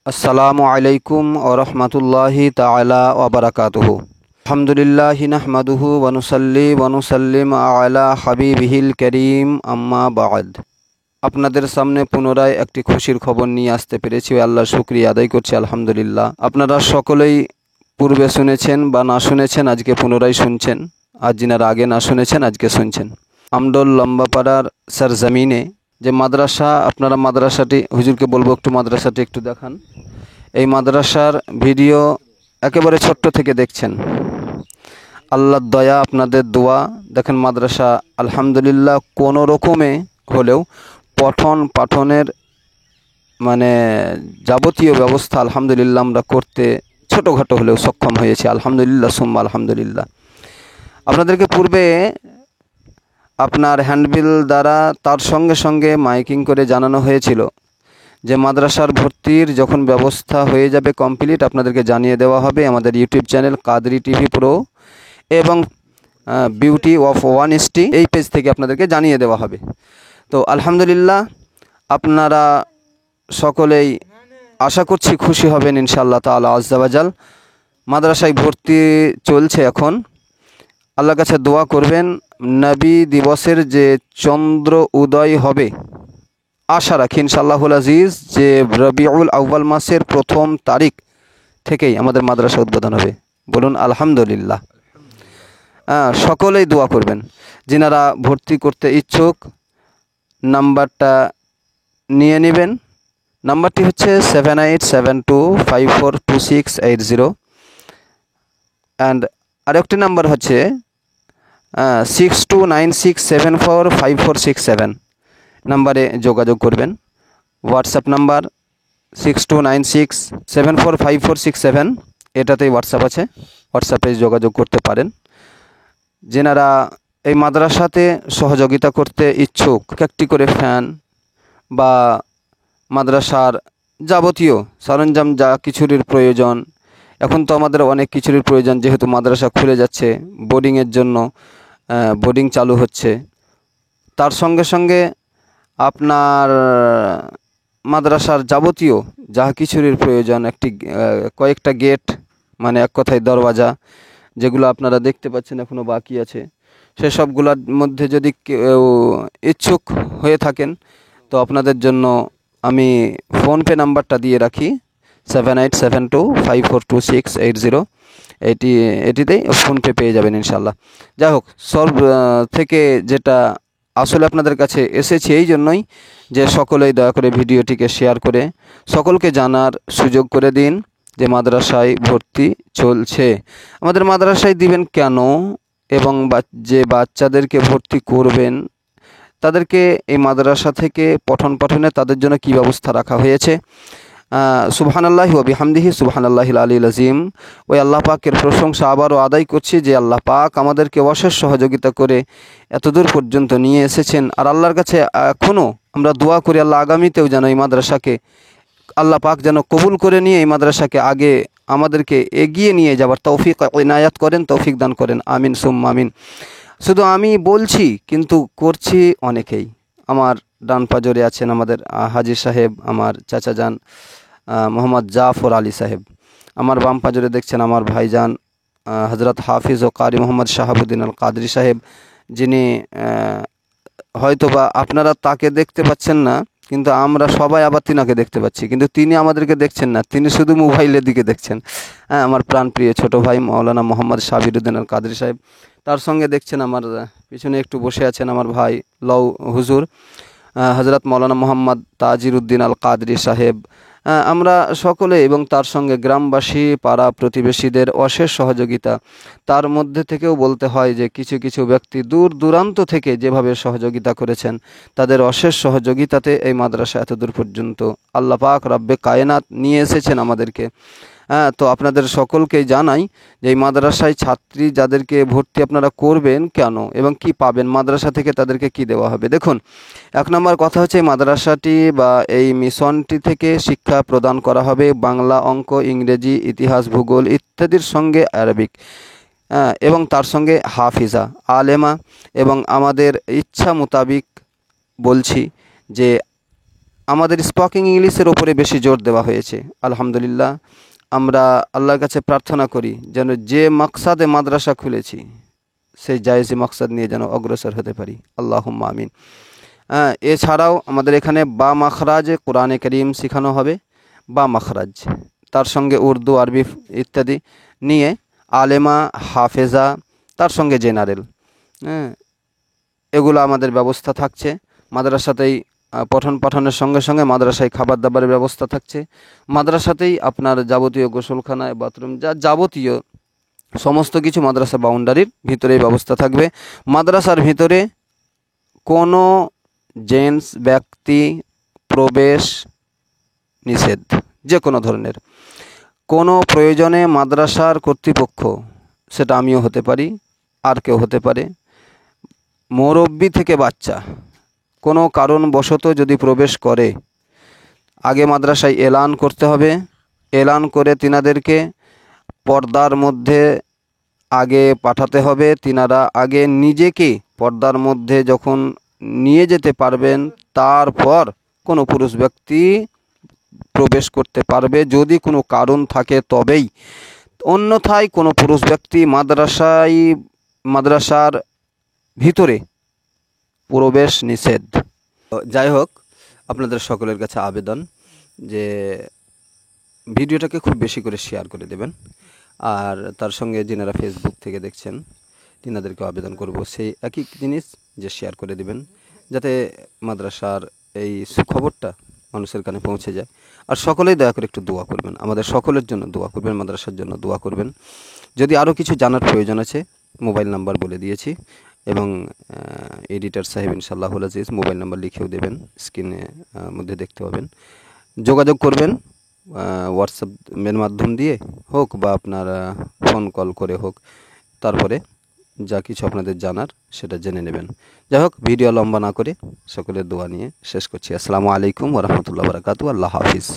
আসসালামু আলাইকুম ওয়া রাহমাতুল্লাহি তাআলা ওয়া বারাকাতুহু। আলহামদুলিল্লাহি নাহমাদুহু ওয়া নুসাল্লি ওয়া নুসাল্লিম আলা হাবিবিহিল কারীম, আম্মা বা'দ। আপনাদের সামনে পুনরায় একটি খুশির খবর নিয়ে আসতে পেরেছি, আল্লাহর শুকরিয়া আদায় করছি আলহামদুলিল্লাহ। আপনারা সকলেই পূর্বে শুনেছেন বা না শুনেছেন, আজকে পুনরায় শুনছেন। আর যিনারা আগে না শুনেছেন আজকে শুনছেন। আমডোল লম্বাপাড়ার সরজমিনে যে মাদ্রাসা, আপনারা মাদ্রাসাটি, হুজুরকে বলবো একটু মাদ্রাসাটি একটু দেখান। এই মাদ্রাসার ভিডিও একেবারে ছোট্ট থেকে দেখছেন। আল্লাহর দয়া, আপনাদের দোয়া। দেখেন মাদ্রাসা আলহামদুলিল্লাহ কোনো রকমে হলেও পঠন পাঠনের মানে যাবতীয় ব্যবস্থা আলহামদুলিল্লাহ আমরা করতে ছোটোখাটো হলেও সক্ষম হয়েছি আলহামদুলিল্লাহ, সুম্মা আলহামদুলিল্লাহ। আপনাদেরকে পূর্বে আপনার হ্যান্ডবিল দ্বারা তার সঙ্গে সঙ্গে মাইকিং করে জানানো হয়েছিল যে মাদ্রাসার ভর্তির যখন ব্যবস্থা হয়ে যাবে কমপ্লিট, আপনাদেরকে জানিয়ে দেওয়া হবে। আমাদের ইউটিউব চ্যানেল কাদরি টিভি প্রো এবং বিউটি অফ ওয়ানিস্টি এই পেজ থেকে আপনাদেরকে জানিয়ে দেওয়া হবে। তো আলহামদুলিল্লাহ, আপনারা সকলেই আশা করছি খুশি হবেন ইনশাআল্লাহ তাআলা আজ্জা ওয়া জাল। মাদ্রাসায় ভর্তি চলছে এখন। আল্লাহর কাছে দোয়া করবেন, নবী দিবসের যে চন্দ্র উদয় হবে, আশা রাখি ইনশাআল্লাহুল আজিজ যে রবিউল আউয়াল মাসের 1ম তারিখ থেকেই আমাদের মাদ্রাসা উদ্বোধন হবে। বলুন আলহামদুলিল্লাহ। সকলেই দোয়া করবেন। যিনারা ভর্তি করতে ইচ্ছুক নাম্বারটা নিয়ে নেবেন। নাম্বারটি হচ্ছে 7872542680 অ্যান্ড আরেকটি নাম্বার হচ্ছে 6296745467 নাম্বারে যোগাযোগ করবেন। হোয়াটসঅ্যাপ নাম্বার 6296745467, এটাতেই হোয়াটসঅ্যাপ আছে, হোয়াটসঅ্যাপে যোগাযোগ করতে পারেন। যেনারা এই মাদ্রাসাতে সহযোগিতা করতে ইচ্ছুক, একটি করে ফ্যান বা মাদ্রাসার যাবতীয় সরঞ্জাম যা কিছুরির প্রয়োজন, এখন তো আমাদের অনেক কিছুরির প্রয়োজন, যেহেতু মাদ্রাসা খুলে যাচ্ছে, বোর্ডিংয়ের জন্য বোর্ডিং চালু হচ্ছে। তার সঙ্গে সঙ্গে আপনার মাদ্রাসার যাবতীয় যা কিছুরির প্রয়োজন, কয়েকটা গেট, মানে এক কথায় দরওয়াজা, যেগুলো আপনারা দেখতে পাচ্ছেন এখনও বাকি আছে, সেসবগুলোর মধ্যে যদি কেউ ইচ্ছুক হয়ে থাকেন তো আপনাদের জন্য আমি ফোনপে নাম্বারটা দিয়ে রাখি 7872542680। এটিতেই ফোনপে পেয়ে যাবেন ইনশাল্লাহ। যাই হোক, সব থেকে যেটা আসলে আপনাদের কাছে এসেছি এই জন্যই যে সকলেই দয়া করে ভিডিওটিকে শেয়ার করে সকলকে জানার সুযোগ করে দিন যে মাদ্রাসায় ভর্তি চলছে। আমাদের মাদ্রাসায় দিবেন কেন, এবং যে বাচ্চাদেরকে ভর্তি করবেন তাদেরকে এই মাদ্রাসা থেকে পঠন পাঠনে তাদের জন্য কী ব্যবস্থা রাখা হয়েছে। সুবহানাল্লাহি ওয়া বিহামদিহি সুবহানাল্লাহিল আলিয়্যিল আযীম। ওই আল্লাহ পাকের প্রশংসা আবারও আদায় করছি যে আল্লাহ পাক আমাদেরকে অশেষ সহযোগিতা করে এতদূর পর্যন্ত নিয়ে এসেছেন। আর আল্লাহর কাছে এখনও আমরা দোয়া করি আল্লাহ আগামীতেও যেন এই মাদ্রাসাকে আল্লাহ পাক যেন কবুল করে নিয়ে এই মাদ্রাসাকে আগে আমাদেরকে এগিয়ে নিয়ে যাবার তৌফিক ইনায়াত করেন, তৌফিক দান করেন। আমিন সুম্মা আমিন। শুধু আমি বলছি কিন্তু করছি অনেকেই। আমার ডান পাজরে আছেন আমাদের হাজী সাহেব, আমার চাচা যান মোহাম্মদ জাফর আলী সাহেব। আমার বাম পাজরে দেখছেন আমার ভাইজান হজরত হাফিজ ও কারি মোহাম্মদ শাহাবুদ্দিন আল কাদরি সাহেব, যিনি হয়তোবা আপনারা তাকে দেখতে পাচ্ছেন না, কিন্তু আমরা সবাই আবার তিনাকে দেখতে পাচ্ছি, কিন্তু তিনি আমাদেরকে দেখছেন না, তিনি শুধু মোবাইলের দিকে দেখছেন। আমার প্রাণপ্রিয় ছোট ভাই মাওলানা মোহাম্মদ সাবিরুদ্দিন আল কাদরি সাহেব। তার সঙ্গে দেখছেন আমার পিছনে একটু বসে আছেন আমার ভাই লও হুজুর হজরত মাওলানা মোহাম্মদ তাজিরউদ্দিন আল কাদরি সাহেব। আমরা সকলে এবং তার সঙ্গে গ্রামবাসী, পাড়া প্রতিবেশীদের অশেষ সহযোগিতা। তার মধ্যে থেকেও বলতে হয় যে কিছু কিছু ব্যক্তি দূর দূরান্ত থেকে যেভাবে সহযোগিতা করেছেন, তাদের অশেষ সহযোগিতাতে এই মাদ্রাসা এতদূর পর্যন্ত আল্লাহ পাক রব্বে কায়নাত নিয়ে এসেছেন আমাদেরকে। তো আপনাদের সকলকেই জানাই যে এই মাদ্রাসায় ছাত্রী যাদেরকে ভর্তি আপনারা করবেন কেন এবং কি পাবেন, মাদ্রাসা থেকে তাদেরকে কি দেওয়া হবে। দেখুন, 1 নম্বর কথা হচ্ছে মাদ্রাসাটি বা এই মিশনটি থেকে শিক্ষা প্রদান করা হবে বাংলা, অঙ্ক, ইংরেজি, ইতিহাস, ভূগোল ইত্যাদির সঙ্গে আরবিক, এবং তার সঙ্গে হাফিজা, আলেমা, এবং আমাদের ইচ্ছা মোতাবিক বলছি যে আমাদের স্পোকিং ইংলিশের ওপরে বেশি জোর দেওয়া হয়েছে। আলহামদুলিল্লাহ, আমরা আল্লাহর কাছে প্রার্থনা করি যেন যে মাকসাদে মাদ্রাসা খুলেছি সেই জায়েজি মাকসাদ নিয়ে যেন অগ্রসর হতে পারি। আল্লাহুম্মা আমিন। এছাড়াও আমাদের এখানে বা মাখরাজ কোরআনে কারীম শেখানো হবে, বা মাখরাজ, তার সঙ্গে উর্দু, আরবি ইত্যাদি নিয়ে আলেমা, হাফেজা, তার সঙ্গে জেনারেল, এগুলো আমাদের ব্যবস্থা থাকছে। মাদ্রাসাতেই পঠন পাঠনের সঙ্গে সঙ্গে মাদ্রাসায় খাবার দাবারের ব্যবস্থা থাকছে। মাদ্রাসাতেই আপনার যাবতীয় গোসলখানা, বাথরুম, যা যাবতীয় সমস্ত কিছু মাদ্রাসা বাউন্ডারির ভিতরেই ব্যবস্থা থাকবে। মাদ্রাসার ভিতরে কোনো জেন্টস ব্যক্তি প্রবেশ নিষেধ, যে কোনো ধরনের। কোনো প্রয়োজনে মাদ্রাসার কর্তৃপক্ষ, সেটা আমিও হতে পারি, আর কেউ হতে পারে, মুরব্বি থেকে বাচ্চা, কোনো কারণবশত যদি প্রবেশ করে, আগে মাদ্রাসায় এলান করতে হবে। এলান করে তিনাদেরকে পর্দার মধ্যে আগে পাঠাতে হবে। তিনারা আগে নিজেকে পর্দার মধ্যে যখন নিয়ে যেতে পারবেন, তারপর কোনো পুরুষ ব্যক্তি প্রবেশ করতে পারবে, যদি কোনো কারণ থাকে তবেই। অন্যথায় কোনো পুরুষ ব্যক্তি মাদ্রাসার ভিতরে প্রবেশ নিষেধ। যাই হোক, আপনাদের সকলের কাছে আবেদন যে ভিডিওটাকে খুব বেশি করে শেয়ার করে দেবেন। আর তার সঙ্গে যিনারা ফেসবুক থেকে দেখছেন তিনাদেরকে আবেদন করব সেই একই জিনিস, যে শেয়ার করে দেবেন, যাতে মাদ্রাসার এই সুখবরটা মানুষের কানে পৌঁছে যায়। আর সকলেই দয়া করে একটু দোয়া করবেন, আমাদের সকলের জন্য দোয়া করবেন, মাদ্রাসার জন্য দোয়া করবেন। যদি আরও কিছু জানার প্রয়োজন আছে, মোবাইল নাম্বার বলে দিয়েছি, এবং এডিটর সাহেব ইনশাআল্লাহুল আজিজ মোবাইল নাম্বার লিখেও দেবেন, স্ক্রিনে মধ্যে দেখতে পাবেন। যোগাযোগ করবেন হোয়াটসঅ্যাপের মাধ্যম দিয়ে হোক, বা আপনার ফোন কল করে হোক, তারপরে যা কিছু আপনাদের জানার সেটা জেনে নেবেন। যাই হোক, ভিডিও লম্বা না করে সকলের দোয়া নিয়ে শেষ করছি। আসসালামু আলাইকুম ওয়া রাহমাতুল্লাহি ওয়া বারাকাতুহু। আল্লাহ হাফিজ।